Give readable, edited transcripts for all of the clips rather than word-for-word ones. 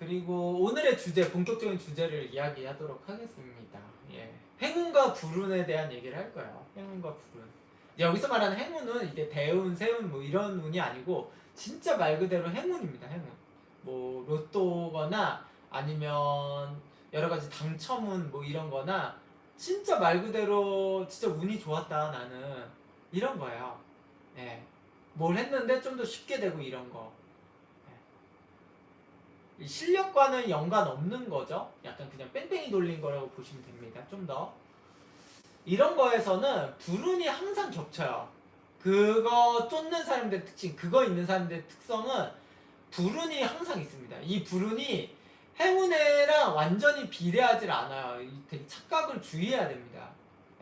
그리고 오늘의 주제, 본격적인 주제를 이야기하도록 하겠습니다. 예. 행운과 불운에 대한 얘기를 할 거예요. 행운과 불운. 여기서 말하는 행운은 이게 대운, 세운 뭐 이런 운이 아니고 진짜 말 그대로 행운입니다. 행운. 뭐 로또거나 아니면 여러 가지 당첨운 뭐 이런 거나 진짜 말 그대로 진짜 운이 좋았다 나는 이런 거예요. 예. 뭘 했는데 좀 더 쉽게 되고 이런 거. 실력과는 연관 없는 거죠. 약간 그냥 뺑뺑이 돌린 거라고 보시면 됩니다. 좀 더. 이런 거에서는 불운이 항상 겹쳐요. 그거 쫓는 사람들의 특징, 그거 있는 사람들의 특성은 불운이 항상 있습니다. 이 불운이 행운이랑 완전히 비례하지 않아요. 되게 착각을 주의해야 됩니다.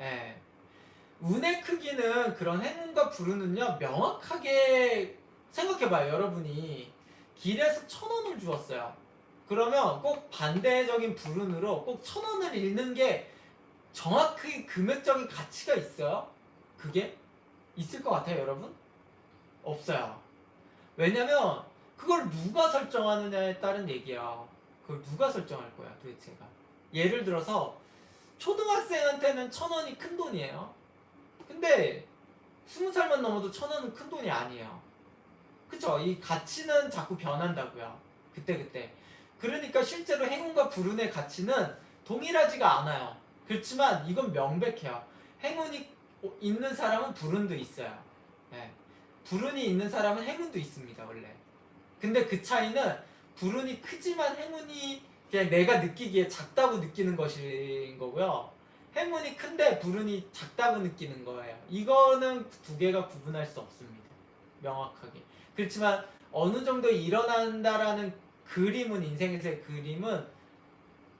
예. 운의 크기는 그런 행운과 불운은요, 명확하게 생각해봐요. 여러분이 길에서 1,000원을 주었어요. 그러면 꼭 반대적인 불운으로 꼭 1,000원을 잃는 게 정확히 금액적인 가치가 있어요? 그게? 있을 것 같아요, 여러분? 없어요. 왜냐면 그걸 누가 설정하느냐에 따른 얘기야. 그걸 누가 설정할 거야, 도대체가. 예를 들어서 초등학생한테는 1,000원이 큰 돈이에요. 근데 20살만 넘어도 1,000원은 큰 돈이 아니에요. 그쵸? 이 가치는 자꾸 변한다고요. 그때그때. 그러니까 실제로 행운과 불운의 가치는 동일하지가 않아요. 그렇지만 이건 명백해요. 행운이 있는 사람은 불운도 있어요. 네. 불운이 있는 사람은 행운도 있습니다, 원래. 근데 그 차이는 불운이 크지만 행운이 그냥 내가 느끼기에 작다고 느끼는 것인 거고요. 행운이 큰데 불운이 작다고 느끼는 거예요. 이거는 두 개가 구분할 수 없습니다. 명확하게. 그렇지만 어느 정도 일어난다라는 그림은, 인생에서의 그림은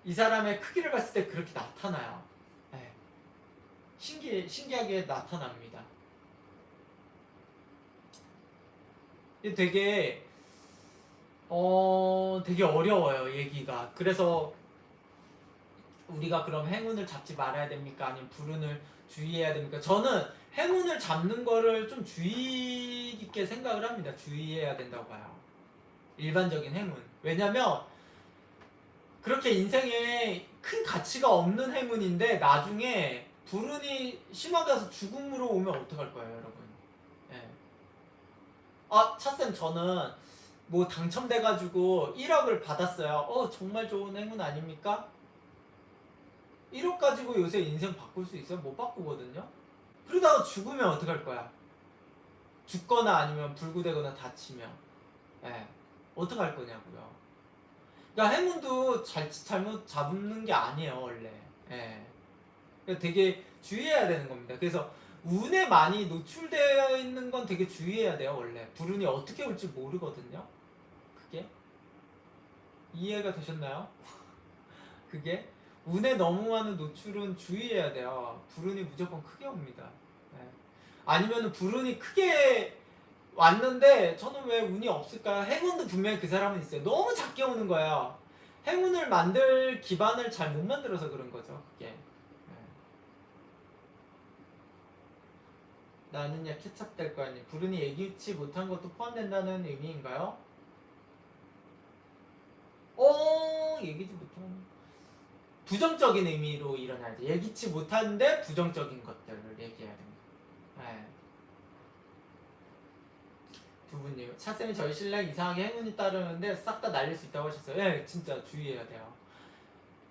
이 사람의 크기를 봤을 때 그렇게 나타나요. 네. 신기하게 나타납니다. 되게 되게 어려워요, 얘기가. 그래서 우리가 그럼 행운을 잡지 말아야 됩니까? 아니면 불운을 주의해야 됩니까? 저는 행운을 잡는 거를 좀 주의 깊게 생각을 합니다. 주의해야 된다고 봐요. 일반적인 행운. 왜냐면 그렇게 인생에 큰 가치가 없는 행운인데 나중에 불운이 심하게 해서 죽음으로 오면 어떡할 거예요, 여러분? 예. 아, 차쌤 저는 뭐 당첨돼가지고 1억을 받았어요. 정말 좋은 행운 아닙니까? 1억 가지고 요새 인생 바꿀 수 있어요? 못 바꾸거든요? 그러다가 죽으면 어떡할 거야? 죽거나 아니면 불구되거나 다치면. 예. 어떡할 거냐고요. 그러니까 행운도 잘못 잡는 게 아니에요, 원래. 예. 그러니까 되게 주의해야 되는 겁니다. 그래서 운에 많이 노출되어 있는 건 되게 주의해야 돼요, 원래. 불운이 어떻게 올지 모르거든요. 그게 이해가 되셨나요? 그게 운에 너무 많은 노출은 주의해야 돼요. 불운이 무조건 크게 옵니다. 네. 아니면 불운이 크게 왔는데 저는 왜 운이 없을까? 행운도 분명히 그 사람은 있어요. 너무 작게 오는 거예요. 행운을 만들 기반을 잘 못 만들어서 그런 거죠. 그게. 네. 나는야 케찹 될 거 아니. 불운이 예기치 못한 것도 포함된다는 의미인가요? 예기치 못한. 부정적인 의미로 일어나야지. 예기치 못한데 부정적인 것들을 얘기해야 됩니다. 네. 두 분이요. 차쌤이 저희 신랑 이상하게 행운이 따르는데 싹 다 날릴 수 있다고 하셨어요. 네, 진짜 주의해야 돼요.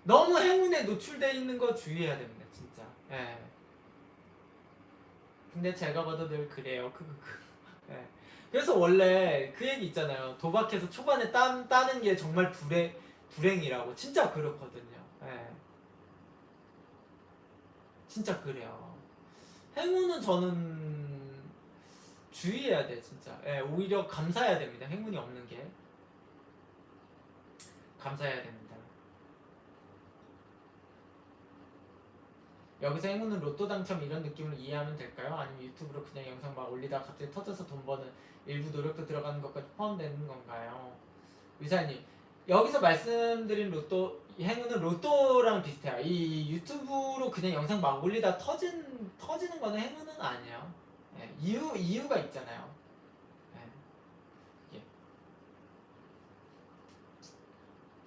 너무 행운에 노출되어 있는 거 주의해야 됩니다. 진짜. 네. 근데 제가 봐도 늘 그래요. 네. 그래서 원래 그 얘기 있잖아요. 도박해서 초반에 따는 게 정말 불행이라고. 진짜 그렇거든요. 네. 진짜 그래요. 행운은 저는 주의해야 돼, 진짜. 예, 오히려 감사해야 됩니다. 행운이 없는 게. 감사해야 됩니다. 여기서 행운은 로또 당첨 이런 느낌을 이해하면 될까요? 아니면 유튜브로 그냥 영상 막 올리다가 갑자기 터져서 돈 버는 일부 노력도 들어가는 것까지 포함되는 건가요? 위사님, 여기서 말씀드린 로또, 행운은 로또랑 비슷해요. 이 유튜브로 그냥 영상 막 올리다 터지는 거는 행운은 아니에요. 예, 이유가 있잖아요. 예,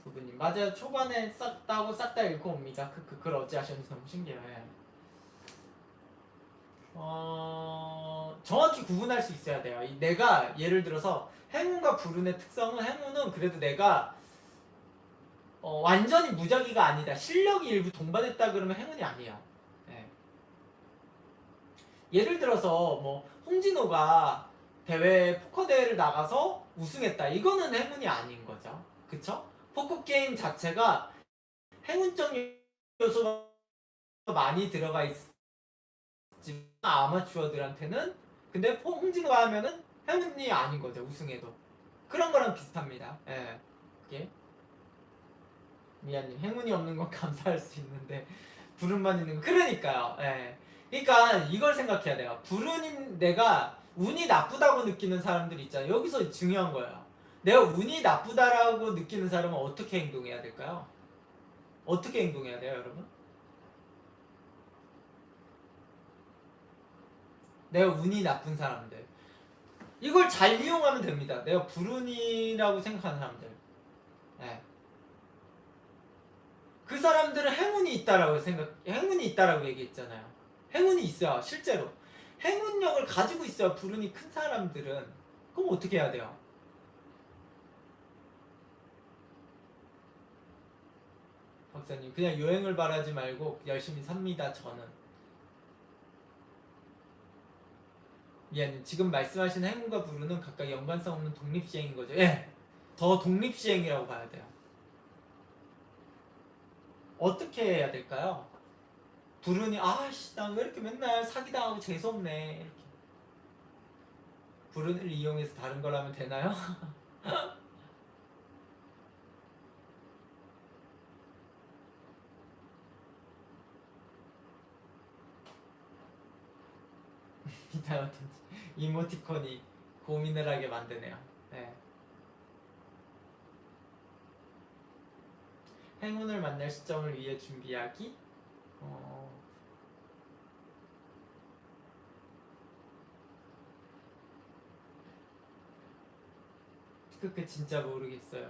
부부님 맞아요. 초반에 싹 따고 싹 다 잃고 옵니다. 그걸 어찌하셨는지 너무 신기해요. 예. 정확히 구분할 수 있어야 돼요. 내가 예를 들어서 행운과 불운의 특성은 행운은 그래도 내가 완전히 무작위가 아니다. 실력이 일부 동반했다 그러면 행운이 아니에요. 예. 예를 들어서 뭐 홍진호가 대회 포커 대회를 나가서 우승했다. 이거는 행운이 아닌 거죠. 그쵸? 포커 게임 자체가 행운적 요소가 많이 들어가 있지만 아마추어들한테는 근데 홍진호가 하면은 행운이 아닌 거죠. 우승해도 그런 거랑 비슷합니다. 예. 이게 미아님 행운이 없는 건 감사할 수 있는데 불운만 있는 거 그러니까요. 예. 그러니까 이걸 생각해야 돼요. 불운인 내가 운이 나쁘다고 느끼는 사람들 있잖아요. 여기서 중요한 거예요. 내가 운이 나쁘다라고 느끼는 사람은 어떻게 행동해야 될까요? 어떻게 행동해야 돼요, 여러분? 내가 운이 나쁜 사람들 이걸 잘 이용하면 됩니다. 내가 불운이라고 생각하는 사람들 예. 그 사람들은 행운이 있다라고 얘기했잖아요. 행운이 있어요, 실제로. 행운력을 가지고 있어요, 불운이 큰 사람들은. 그럼 어떻게 해야 돼요? 박사님, 그냥 여행을 바라지 말고 열심히 삽니다, 저는. 미안님, 지금 말씀하신 행운과 불운은 각각 연관성 없는 독립시행인 거죠. 예! 더 독립시행이라고 봐야 돼요. 어떻게 해야 될까요? 불운이 아씨 나 왜 이렇게 맨날 사기당하고 재수없네 이렇게 불운을 이용해서 다른 걸 하면 되나요? 이모티콘이 고민을 하게 만드네요. 네. 행운을 만날 시점을 위해 준비하기? 그 진짜 모르겠어요.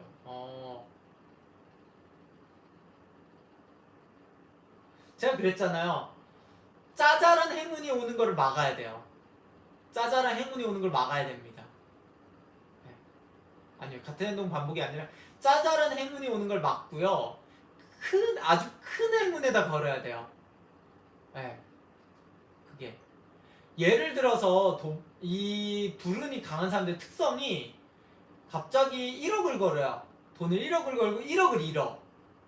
제가 그랬잖아요. 짜잘한 행운이 오는 거를 막아야 돼요. 짜잘한 행운이 오는 걸 막아야 됩니다. 네. 아니요, 같은 행동 반복이 아니라 짜잘한 행운이 오는 걸 막고요. 아주 큰 행운에다 걸어야 돼요. 네. 그게 예를 들어서 이 불운이 강한 사람들의 특성이 갑자기 1억을 걸어요. 돈을 1억을 걸고 1억을 잃어.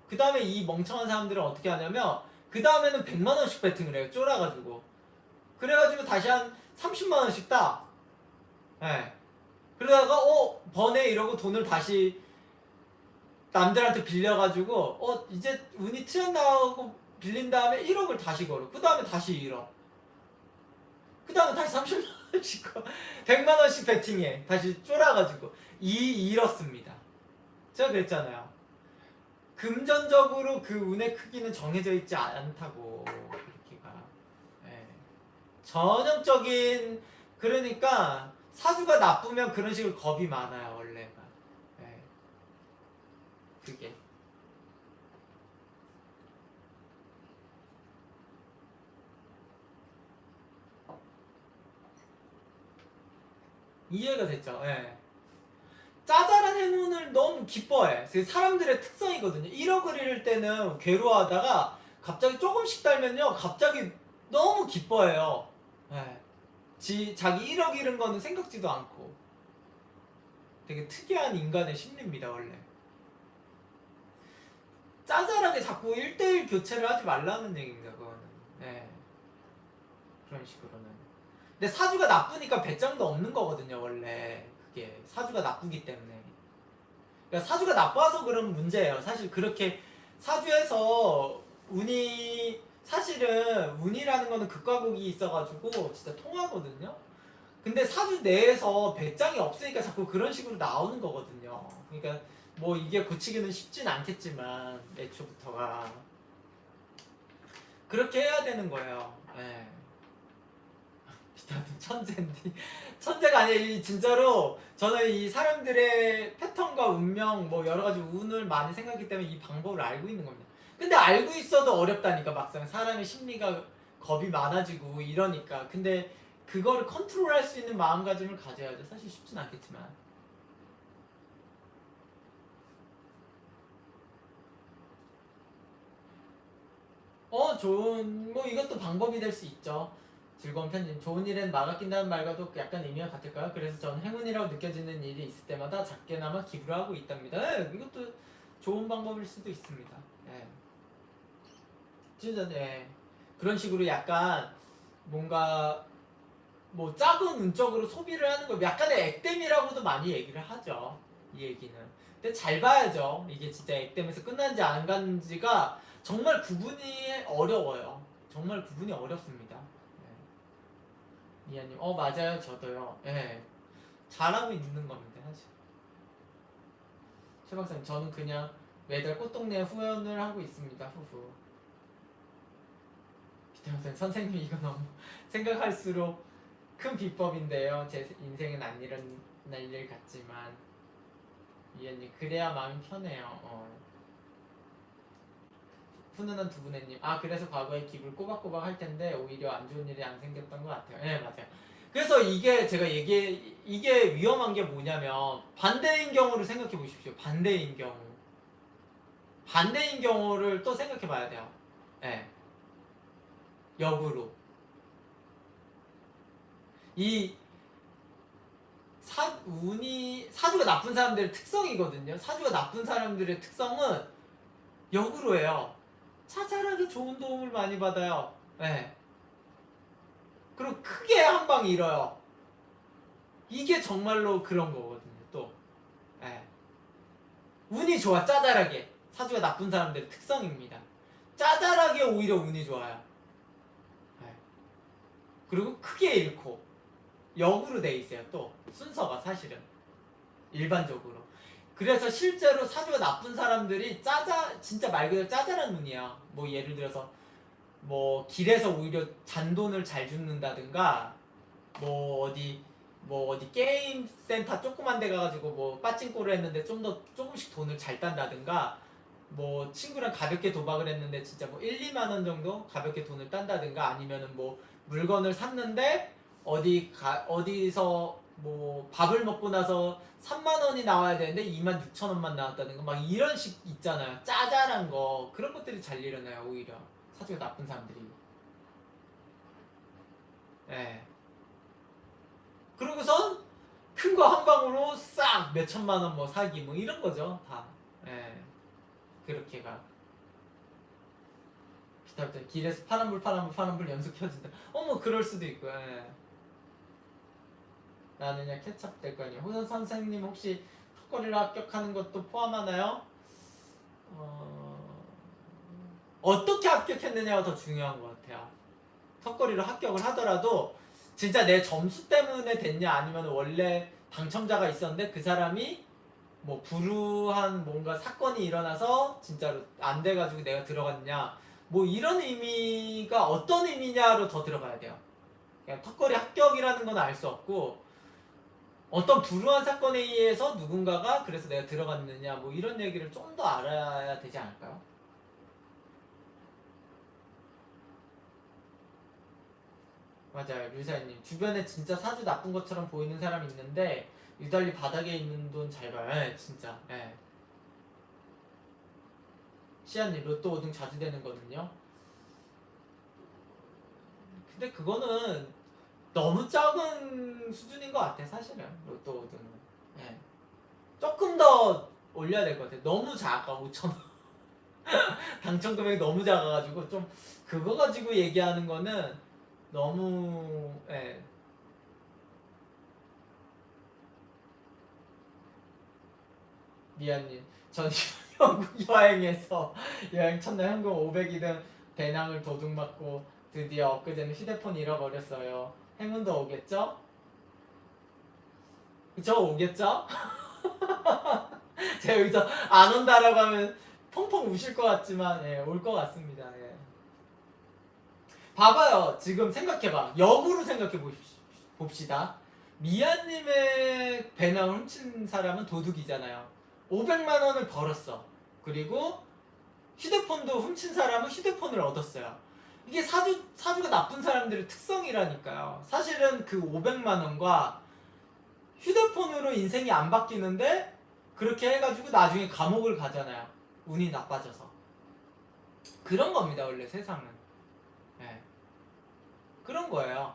그 다음에 이 멍청한 사람들은 어떻게 하냐면 그 다음에는 100만 원씩 베팅을 해요. 쫄아가지고. 그래가지고 다시 한 30만 원씩 따. 예. 그러다가 버네 이러고 돈을 다시 남들한테 빌려가지고 이제 운이 트였나고 빌린 다음에 1억을 다시 걸어. 그 다음에 다시 잃어. 그 다음에 다시 30만 원씩 100만 원씩 베팅해. 다시 쫄아가지고 잃었습니다. 제가 그랬잖아요. 금전적으로 그 운의 크기는 정해져 있지 않다고 그렇게가. 예. 전형적인 그러니까 사주가 나쁘면 그런 식으로 겁이 많아요 원래가. 예. 그게 이해가 됐죠. 예. 짜잘한 행운을 너무 기뻐해. 사람들의 특성이거든요. 1억을 잃을 때는 괴로워하다가 갑자기 조금씩 달면요 갑자기 너무 기뻐해요. 예. 자기 1억 잃은 거는 생각지도 않고 되게 특이한 인간의 심리입니다 원래. 짜잘하게 자꾸 1대1 교체를 하지 말라는 얘기입니다 그거는. 네. 그런 식으로는. 근데 사주가 나쁘니까 배짱도 없는 거거든요 원래. 그게 사주가 나쁘기 때문에. 그러니까 사주가 나빠서 그런 문제예요. 사실 그렇게 사주에서 사실은 운이라는 거는 극과 극이 있어가지고 진짜 통하거든요. 근데 사주 내에서 배짱이 없으니까 자꾸 그런 식으로 나오는 거거든요. 그러니까 뭐 이게 고치기는 쉽진 않겠지만 애초부터가 그렇게 해야 되는 거예요. 네. 천재인데 천재가 아니에요. 진짜로 저는 이 사람들의 패턴과 운명 뭐 여러 가지 운을 많이 생각했기 때문에 이 방법을 알고 있는 겁니다. 근데 알고 있어도 어렵다니까. 막상 사람의 심리가 겁이 많아지고 이러니까. 근데 그거를 컨트롤할 수 있는 마음가짐을 가져야죠. 사실 쉽진 않겠지만. 좋은 뭐 이것도 방법이 될 수 있죠. 즐거운 편집. 좋은 일엔 막아 낀다는 말과도 약간 의미가 같을까요? 그래서 저는 행운이라고 느껴지는 일이 있을 때마다 작게나마 기부를 하고 있답니다. 네, 이것도 좋은 방법일 수도 있습니다. 네. 진짜 네. 그런 식으로 약간 뭔가 뭐 작은 운적으로 소비를 하는 거 약간의 액땜이라고도 많이 얘기를 하죠. 이 얘기는. 근데 잘 봐야죠. 이게 진짜 액땜에서 끝난지 안 갔는지가 정말 구분이 어려워요. 정말 구분이 어렵습니다. 네. 이하님, 맞아요. 저도요. 예. 네. 잘하고 있는 겁니다, 사실. 최 박사님, 저는 그냥 매달 꽃동네 후원을 하고 있습니다. 후후. 비타민 선생님, 이거 너무 생각할수록 큰 비법인데요. 제 인생은 안 일어날 일 같지만 이현님 그래야 마음이 편해요. 훈훈한 두분의님, 그래서 과거에 기부를 꼬박꼬박 할 텐데 오히려 안 좋은 일이 안 생겼던 것 같아요. 네, 맞아요. 그래서 이게 제가 이게 위험한 게 뭐냐면 반대인 경우를 생각해 보십시오. 반대인 경우를 또 생각해 봐야 돼요. 네. 역으로 이 사주가 나쁜 사람들의 특성이거든요. 사주가 나쁜 사람들의 특성은 역으로 해요. 자잘하게 좋은 도움을 많이 받아요. 네. 그리고 크게 한 방 잃어요. 이게 정말로 그런 거거든요. 또 네. 운이 좋아. 짜잘하게. 사주가 나쁜 사람들의 특성입니다. 짜잘하게 오히려 운이 좋아요. 네. 그리고 크게 잃고 역으로 돼 있어요. 또 순서가 사실은 일반적으로. 그래서 실제로 사주가 나쁜 사람들이 진짜 말 그대로 짜잘한 운이야. 뭐 예를 들어서 뭐 길에서 오히려 잔돈을 잘 줍는다든가 뭐 어디 게임 센터 조그만 데 가가지고 뭐 빠찡코를 했는데 좀 더 조금씩 돈을 잘 딴다든가 뭐 친구랑 가볍게 도박을 했는데 진짜 뭐 1, 2만 원 정도 가볍게 돈을 딴다든가 아니면은 뭐 물건을 샀는데 어디서 뭐 밥을 먹고 나서 3만 원이 나와야 되는데 2만 6천 원만 나왔다든가 막 이런 식 있잖아요. 짜잘한 거. 그런 것들이 잘 일어나요. 오히려 사주가 나쁜 사람들이. 예. 그러고선 큰 거 한 방으로 싹 몇천만 원 뭐 사기 뭐 이런 거죠. 다. 예. 그렇게 가. 기타부터 길에서 파란불 연속 켜진다. 뭐 그럴 수도 있고. 예. 나는야 케찹 될 거 아니에요. 호선 선생님 혹시 턱걸이를 합격하는 것도 포함하나요? 어떻게 합격했느냐가 더 중요한 것 같아요. 턱걸이로 합격을 하더라도 진짜 내 점수 때문에 됐냐 아니면 원래 당첨자가 있었는데 그 사람이 뭐 불우한 뭔가 사건이 일어나서 진짜로 안 돼가지고 내가 들어갔냐 뭐 이런 의미가 어떤 의미냐로 더 들어가야 돼요. 그냥 턱걸이 합격이라는 건 알 수 없고 어떤 불우한 사건에 의해서 누군가가 그래서 내가 들어갔느냐 뭐 이런 얘기를 좀 더 알아야 되지 않을까요? 맞아요. 류사님 주변에 진짜 사주 나쁜 것처럼 보이는 사람이 있는데 유달리 바닥에 있는 돈 잘 봐요. 진짜. 시안님 로또 5등 자주 되는 거는요? 근데 그거는 너무 작은 수준인 것 같아 사실은. 로또 5등은 조금 더 올려야 될 것 같아. 너무 작아. 5천원 당첨 금액이 너무 작아가지고 좀 그거 가지고 얘기하는 거는 너무 미안님 전 영국 여행에서 여행 첫날 현금 500이든 배낭을 도둑맞고 드디어 엊그제는 휴대폰 잃어버렸어요. 행운도 오겠죠? 저 오겠죠? 제가 여기서 안 온다라고 하면 펑펑 우실 것 같지만 올 것 같습니다. 봐봐요. 지금 생각해봐. 역으로 생각해 봅시다. 미아님의 배낭을 훔친 사람은 도둑이잖아요. 500만 원을 벌었어. 그리고 휴대폰도 훔친 사람은 휴대폰을 얻었어요. 이게 사주가 나쁜 사람들의 특성이라니까요. 사실은 그 500만 원과 휴대폰으로 인생이 안 바뀌는데 그렇게 해가지고 나중에 감옥을 가잖아요. 운이 나빠져서. 그런 겁니다, 원래 세상은. 네. 그런 거예요.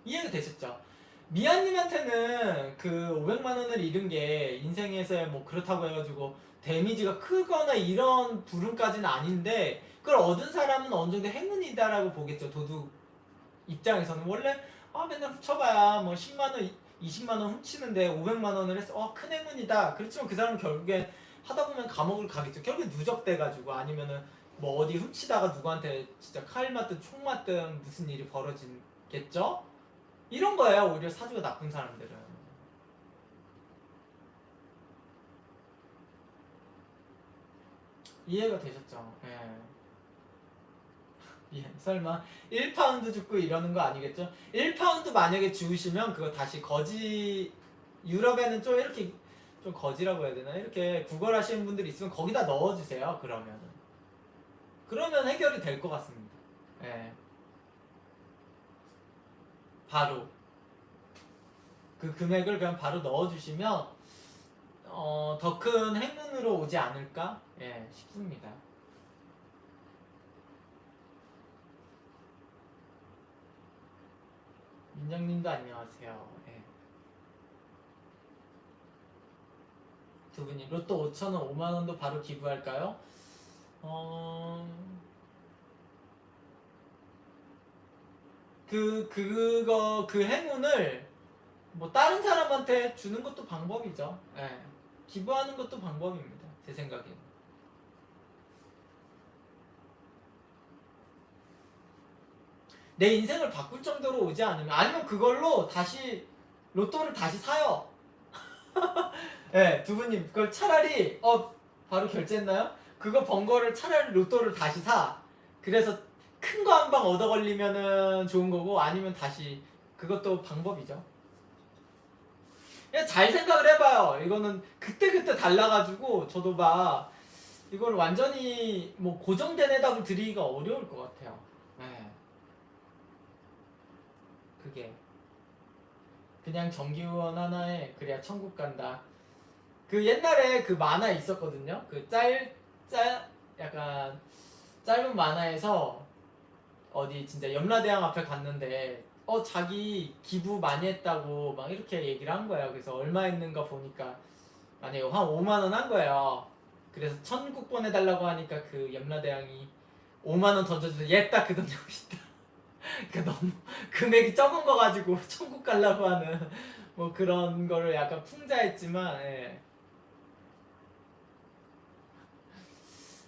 이해가 되셨죠? 미아님한테는 그 500만 원을 잃은 게 인생에서 뭐 그렇다고 해가지고 데미지가 크거나 이런 부름까지는 아닌데 그걸 얻은 사람은 어느 정도 행운이다라고 보겠죠. 도둑 입장에서는 원래 맨날 훔쳐봐야 뭐 10만 원, 20만 원 훔치는데 500만 원을 했어. 큰 행운이다. 그렇지만 그 사람은 결국에 하다 보면 감옥을 가겠죠. 결국에 누적돼가지고 아니면은 뭐 어디 훔치다가 누구한테 진짜 칼 맞든 총 맞든 무슨 일이 벌어지겠죠? 이런 거예요. 오히려 사주가 나쁜 사람들은. 이해가 되셨죠? 예. 예, 설마 1파운드 줍고 이러는 거 아니겠죠? 1파운드 만약에 주우시면 그거 다시 거지, 유럽에는 좀 이렇게 좀 거지라고 해야 되나? 이렇게 구걸하시는 분들이 있으면 거기다 넣어주세요. 그러면 해결이 될 것 같습니다. 예. 바로 그 금액을 그냥 바로 넣어주시면 더 큰 행운으로 오지 않을까? 예, 싶습니다. 민정님도 안녕하세요. 예. 두 분이 로또 5,000원, 5만 원도 바로 기부할까요? 그 행운을 뭐 다른 사람한테 주는 것도 방법이죠. 예. 기부하는 것도 방법입니다. 제 생각에는. 내 인생을 바꿀 정도로 오지 않으면 아니면 그걸로 다시 로또를 다시 사요. 네, 두 분님 그걸 차라리 바로 결제했나요? 그거 번 거를 차라리 로또를 다시 사. 그래서 큰 거 한 방 얻어 걸리면은 좋은 거고 아니면 다시 그것도 방법이죠. 그냥 잘 생각을 해봐요. 이거는 그때그때 달라가지고 저도 막 이걸 완전히 뭐 고정된 해답을 드리기가 어려울 것 같아요. 네. 그게 그냥 정기후원 하나에 그래야 천국 간다. 그 옛날에 그 만화 있었거든요. 그 약간 짧은 만화에서 어디 진짜 염라대왕 앞에 갔는데 자기 기부 많이 했다고 막 이렇게 얘기를 한 거예요. 그래서 얼마 있는가 보니까 만약에 한 5만 원 한 거예요. 그래서 천국 보내달라고 하니까 그 염라대왕이 5만 원 던져줘서 얘딱 그 돈 여기 있다. 그러니까 너무 금액이 적은 거 가지고 천국 가려고 하는 뭐 그런 거를 약간 풍자했지만 예.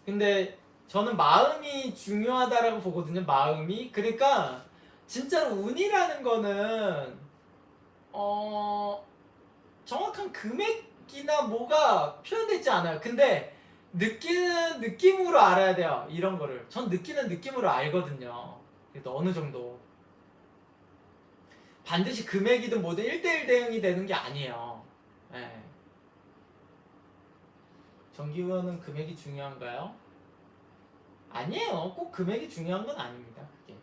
근데 저는 마음이 중요하다라고 보거든요. 마음이. 그러니까 진짜로 운이라는 거는 정확한 금액이나 뭐가 표현되지 않아요. 근데 느끼는 느낌으로 알아야 돼요. 이런 거를. 전 느끼는 느낌으로 알거든요. 그래도 어느 정도. 반드시 금액이든 뭐든 1대1 대응이 되는 게 아니에요. 네. 정기후원은 금액이 중요한가요? 아니에요. 꼭 금액이 중요한 건 아닙니다. 그게.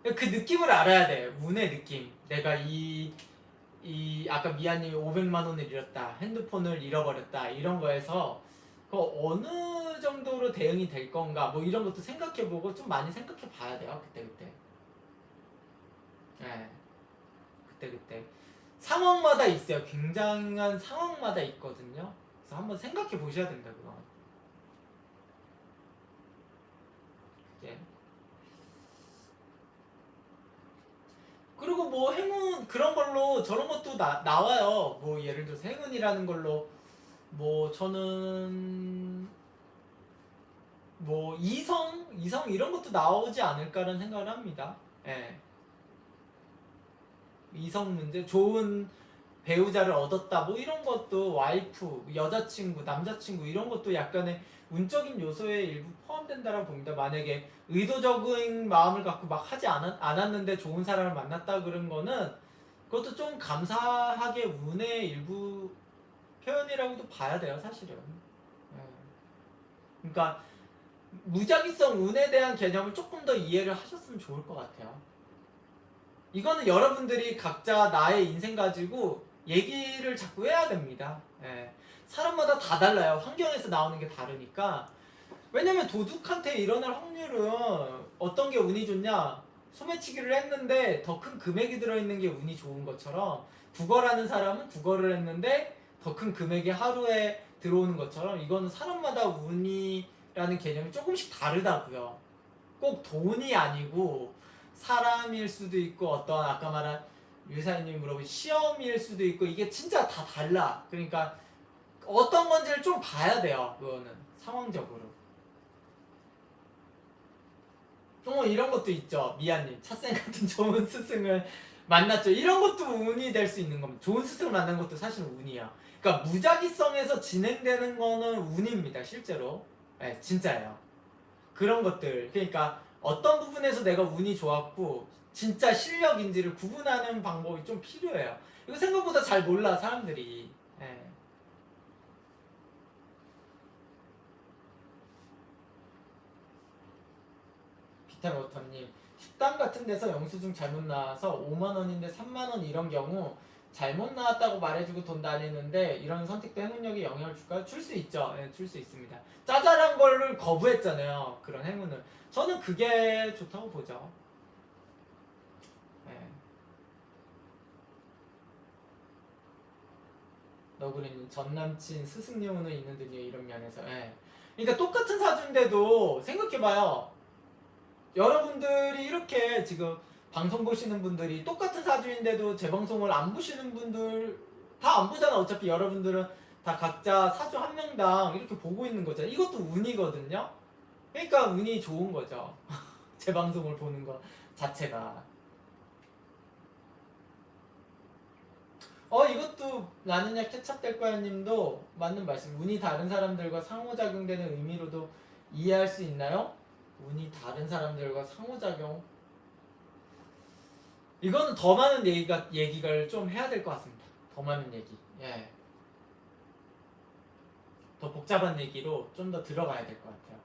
네. 그 느낌을 알아야 돼. 운의 느낌. 내가 아까 미아님이 500만 원을 잃었다. 핸드폰을 잃어버렸다. 이런 거에서 그 어느 정도로 대응이 될 건가. 뭐 이런 것도 생각해보고 좀 많이 생각해 봐야 돼요. 그때. 네. 그때. 상황마다 있어요. 굉장한 상황마다 있거든요. 그래서 한번 생각해 보셔야 된다. 그거. 예. 그리고 뭐 행운 그런 걸로 저런 것도 나와요. 뭐 예를 들어서 행운이라는 걸로 뭐 저는 뭐 이성 이런 것도 나오지 않을까라는 생각을 합니다. 예. 이성 문제 좋은 배우자를 얻었다 뭐 이런 것도 와이프, 여자친구, 남자친구 이런 것도 약간의 운적인 요소에 일부 포함된다라고 봅니다. 만약에 의도적인 마음을 갖고 막 하지 않았는데 좋은 사람을 만났다 그런 거는 그것도 좀 감사하게 운의 일부 표현이라고도 봐야 돼요, 사실은. 예. 그러니까 무작위성 운에 대한 개념을 조금 더 이해를 하셨으면 좋을 것 같아요. 이거는 여러분들이 각자 나의 인생 가지고 얘기를 자꾸 해야 됩니다. 예. 사람마다 다 달라요. 환경에서 나오는 게 다르니까. 왜냐면 도둑한테 일어날 확률은 어떤 게 운이 좋냐? 소매치기를 했는데 더 큰 금액이 들어있는 게 운이 좋은 것처럼 국어라는 사람은 국어를 했는데 더 큰 금액이 하루에 들어오는 것처럼 이거는 사람마다 운이라는 개념이 조금씩 다르다고요. 꼭 돈이 아니고 사람일 수도 있고 어떤 아까 말한 유사님이 물어본 시험일 수도 있고 이게 진짜 다 달라. 그러니까 어떤 건지를 좀 봐야 돼요. 그거는 상황적으로. 이런 것도 있죠. 미아님 차쌤 같은 좋은 스승을 만났죠. 이런 것도 운이 될 수 있는 겁니다. 좋은 스승을 만난 것도 사실 운이야. 그러니까 무작위성에서 진행되는 거는 운입니다. 실제로. 네, 진짜예요. 그런 것들. 그러니까 어떤 부분에서 내가 운이 좋았고 진짜 실력인지를 구분하는 방법이 좀 필요해요. 이거 생각보다 잘 몰라 사람들이. 예. 비타로터님 식당 같은 데서 영수증 잘못 나와서 5만 원인데 3만 원 이런 경우 잘못 나왔다고 말해주고 돈 다니는데 이런 선택도 행운력에 영향을 줄까요? 줄 수 있죠. 예, 줄 수 있습니다. 짜잘한 거를 거부했잖아요. 그런 행운을. 저는 그게 좋다고 보죠. 예. 너구리님 전남친 스승용은 있는 듯요 이런 면에서. 예. 그러니까 똑같은 사주인데도 생각해봐요. 여러분들이 이렇게 지금 방송 보시는 분들이 똑같은 사주인데도 제 방송을 안 보시는 분들 다 안 보잖아. 어차피 여러분들은 다 각자 사주 한 명당 이렇게 보고 있는 거잖아. 이것도 운이거든요. 그러니까 운이 좋은 거죠. 제 방송을 보는 거 자체가. 이것도 나는야 케찹될 거야 님도 맞는 말씀. 운이 다른 사람들과 상호작용되는 의미로도 이해할 수 있나요? 운이 다른 사람들과 상호작용. 이거는 더 많은 얘기를 좀 해야 될 것 같습니다. 더 많은 얘기. 예. 더 복잡한 얘기로 좀 더 들어가야 될 것 같아요.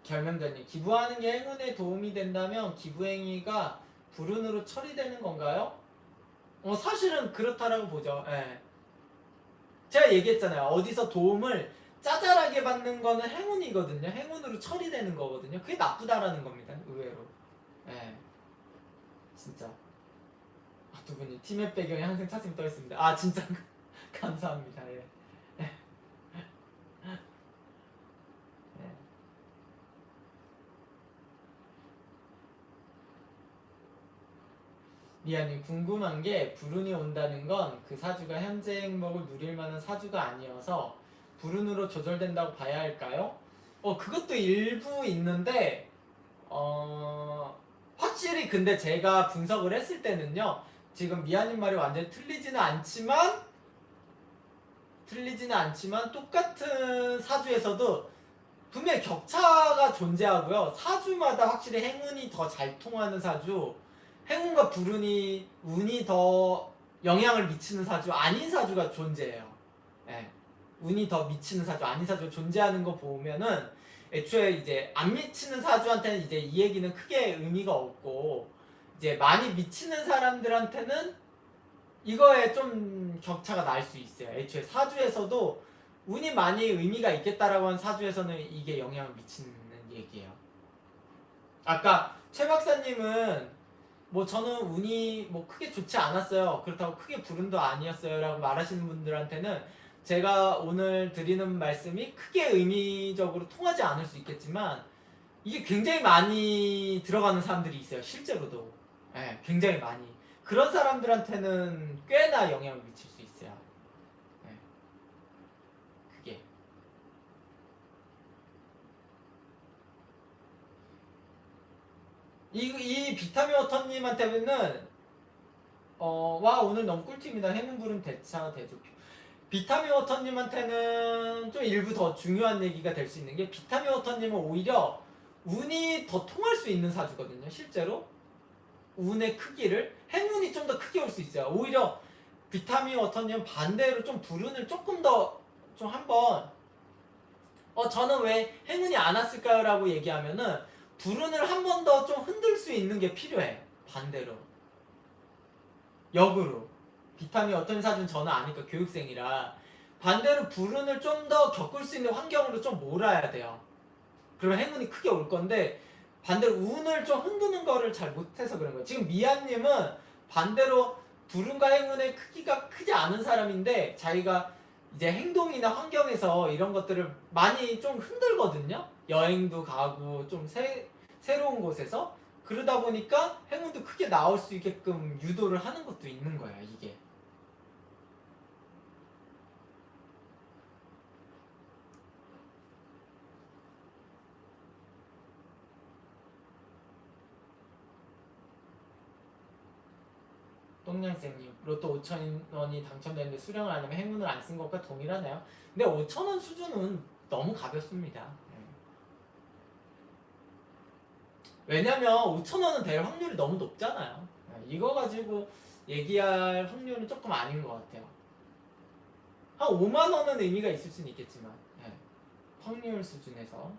결명자님, 기부하는 게 행운에 도움이 된다면 기부행위가 불운으로 처리되는 건가요? 사실은 그렇다라고 보죠. 예. 제가 얘기했잖아요. 어디서 도움을 짜잘하게 받는 거는 행운이거든요. 행운으로 처리되는 거거든요. 그게 나쁘다라는 겁니다. 의외로. 예. 진짜. 두 분이 팀의 배경에 항상 차승이 떠 있습니다. 아 진짜 감사합니다. 예. 예. 미안해 궁금한 게 불운이 온다는 건 그 사주가 현재 행복을 누릴 만한 사주가 아니어서 불운으로 조절된다고 봐야 할까요? 그것도 일부 있는데 확실히 근데 제가 분석을 했을 때는요. 지금 미아님 말이 완전히 틀리지는 않지만 똑같은 사주에서도 분명히 격차가 존재하고요. 사주마다 확실히 행운이 더 잘 통하는 사주, 행운과 불운이 운이 더 영향을 미치는 사주, 아닌 사주가 존재해요. 예. 운이 더 미치는 사주, 아닌 사주가 존재하는 거 보면은 애초에 이제 안 미치는 사주한테는 이제 이 얘기는 크게 의미가 없고 이제 많이 미치는 사람들한테는 이거에 좀 격차가 날 수 있어요. 애초에 사주에서도 운이 많이 의미가 있겠다라고 한 사주에서는 이게 영향을 미치는 얘기예요. 아까 최 박사님은 뭐 저는 운이 뭐 크게 좋지 않았어요. 그렇다고 크게 불운도 아니었어요. 라고 말하시는 분들한테는 제가 오늘 드리는 말씀이 크게 의미적으로 통하지 않을 수 있겠지만 이게 굉장히 많이 들어가는 사람들이 있어요. 실제로도. 네, 굉장히 많이. 그런 사람들한테는 꽤나 영향을 미칠 수 있어요. 네, 그게. 이 비타민 워터님한테는 와 오늘 너무 꿀팁이다. 해문불은 대차 대조. 비타민 워터님한테는 좀 일부 더 중요한 얘기가 될 수 있는 게 비타민 워터님은 오히려 운이 더 통할 수 있는 사주거든요. 실제로 운의 크기를 행운이 좀 더 크게 올 수 있어요. 오히려 비타민 워터님 반대로 좀 불운을 조금 더 좀 한번 저는 왜 행운이 안 왔을까요? 라고 얘기하면은 불운을 한 번 더 좀 흔들 수 있는 게 필요해. 반대로 역으로 비타민 어떤 사주는 저는 아니까 교육생이라 반대로 불운을 좀 더 겪을 수 있는 환경으로 좀 몰아야 돼요. 그러면 행운이 크게 올 건데 반대로 운을 좀 흔드는 거를 잘 못해서 그런 거예요. 지금 미아님은 반대로 불운과 행운의 크기가 크지 않은 사람인데 자기가 이제 행동이나 환경에서 이런 것들을 많이 좀 흔들거든요. 여행도 가고 좀 새로운 곳에서 그러다 보니까 행운도 크게 나올 수 있게끔 유도를 하는 것도 있는 거야 이게. 똥냥생님 로또 5,000원이 당첨되는데 수령을 안 하면 행운을 안 쓴 것과 동일하네요. 근데 5,000원 수준은 너무 가볍습니다. 왜냐면 5,000원은 될 확률이 너무 높잖아요. 이거 가지고 얘기할 확률은 조금 아닌 것 같아요. 한 5만 원은 의미가 있을 수는 있겠지만 확률 수준에서.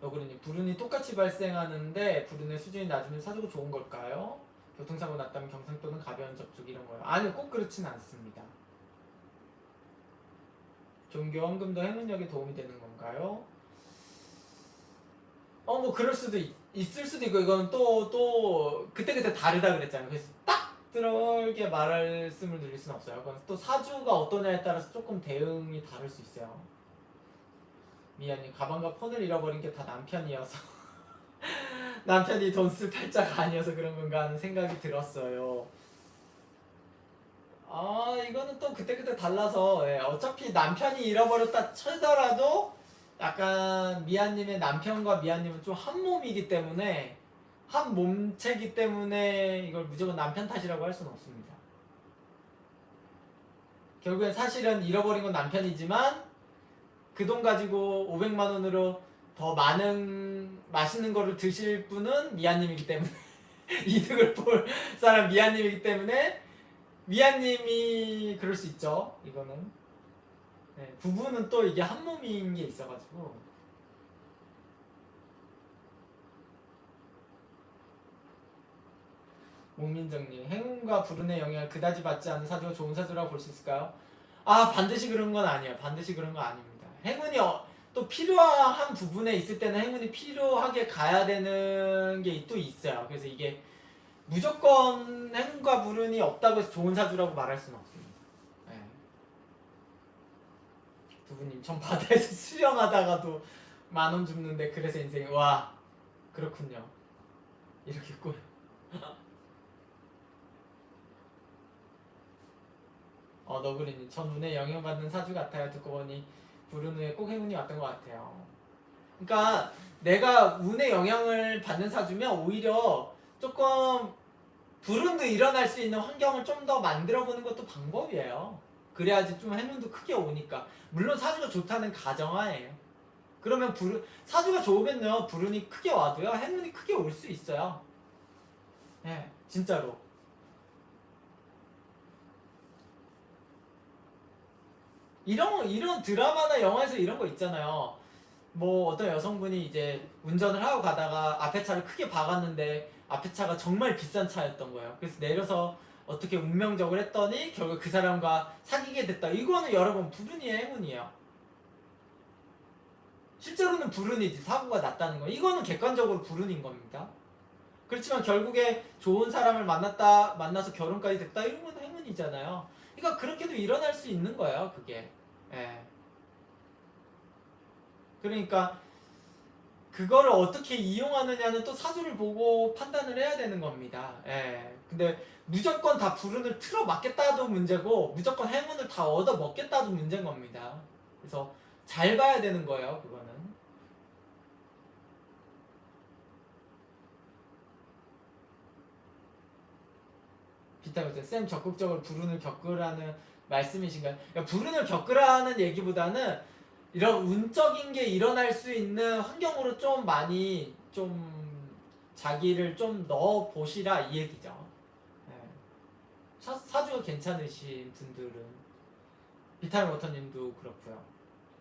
너구리님 불운이 똑같이 발생하는데 불운의 수준이 낮으면 사주가 좋은 걸까요? 교통사고 났다면 경상 또는 가벼운 접촉 이런 거요. 아니요, 꼭 그렇지는 않습니다. 종교 헌금도 행운력에 도움이 되는 건가요? 뭐 그럴 수도 있을 수도 있고 이건 또 그때그때 다르다 그랬잖아요. 그래서 딱 들어게 말씀을 드릴 수는 없어요. 그건 또 사주가 어떠냐에 따라서 조금 대응이 다를 수 있어요. 미안해, 가방과 폰을 잃어버린 게 다 남편이어서 남편이 돈 쓸 팔자가 아니어서 그런 건가 하는 생각이 들었어요. 이거는 또 그때그때 달라서 어차피 남편이 잃어버렸다 치더라도 약간 미아님의 남편과 미아님은 좀 한 몸이기 때문에 한 몸체이기 때문에 이걸 무조건 남편 탓이라고 할 수는 없습니다. 결국엔 사실은 잃어버린 건 남편이지만 그 돈 가지고 500만 원으로 더 많은 맛있는 거를 드실 분은 미아님이기 때문에 이득을 볼 사람 미아님이기 때문에 미아님이 그럴 수 있죠. 이거는 부부는 또 이게 한 몸인 게 있어가지고. 목민정님 행운과 불운의 영향을 그다지 받지 않는 사주가 좋은 사주라고 볼 수 있을까요? 반드시 그런 건 아니에요. 반드시 그런 건 아닙니다. 행운이 또 필요한 부분에 있을 때는 행운이 필요하게 가야 되는 게 또 있어요. 그래서 이게 무조건 행운과 불운이 없다고 해서 좋은 사주라고 말할 수는 없습니다. 두부님 전 바다에서 수영하다가도 10,000원 줍는데 그래서 인생이 와 그렇군요. 이렇게 꿀. 너구리님 전 운에 영향받는 사주 같아요. 듣고 보니 불운 후에 꼭 행운이 왔던 것 같아요. 그러니까 내가 운의 영향을 받는 사주면 오히려 조금 불운도 일어날 수 있는 환경을 좀 더 만들어 보는 것도 방법이에요. 그래야지 좀 행운도 크게 오니까. 물론 사주가 좋다는 가정하에요. 그러면 사주가 좋으면요 불운이 크게 와도요 행운이 크게 올 수 있어요. 진짜로. 이런 드라마나 영화에서 이런 거 있잖아요. 뭐 어떤 여성분이 이제 운전을 하고 가다가 앞에 차를 크게 박았는데 앞에 차가 정말 비싼 차였던 거예요. 그래서 내려서 어떻게 운명적으로 했더니 결국 그 사람과 사귀게 됐다. 이거는 여러분 불운이에요, 행운이에요? 실제로는 불운이지. 사고가 났다는 거. 이거는 객관적으로 불운인 겁니다. 그렇지만 결국에 좋은 사람을 만나서 결혼까지 됐다. 이런 건 행운이잖아요. 그러니까 그렇게도 일어날 수 있는 거예요, 그게. 그러니까 그거를 어떻게 이용하느냐는 또 사주를 보고 판단을 해야 되는 겁니다. 근데 무조건 다 불운을 틀어 막겠다도 문제고 무조건 행운을 다 얻어 먹겠다도 문제인 겁니다. 그래서 잘 봐야 되는 거예요, 그거는. 비타민 쌤 적극적으로 불운을 겪으라는 말씀이신가요? 그러니까 불운을 겪으라는 얘기보다는 이런 운적인 게 일어날 수 있는 환경으로 좀 많이 좀 자기를 좀 넣어 보시라 이 얘기죠. 네. 사주가 괜찮으신 분들은 비타민 워터님도 그렇고요.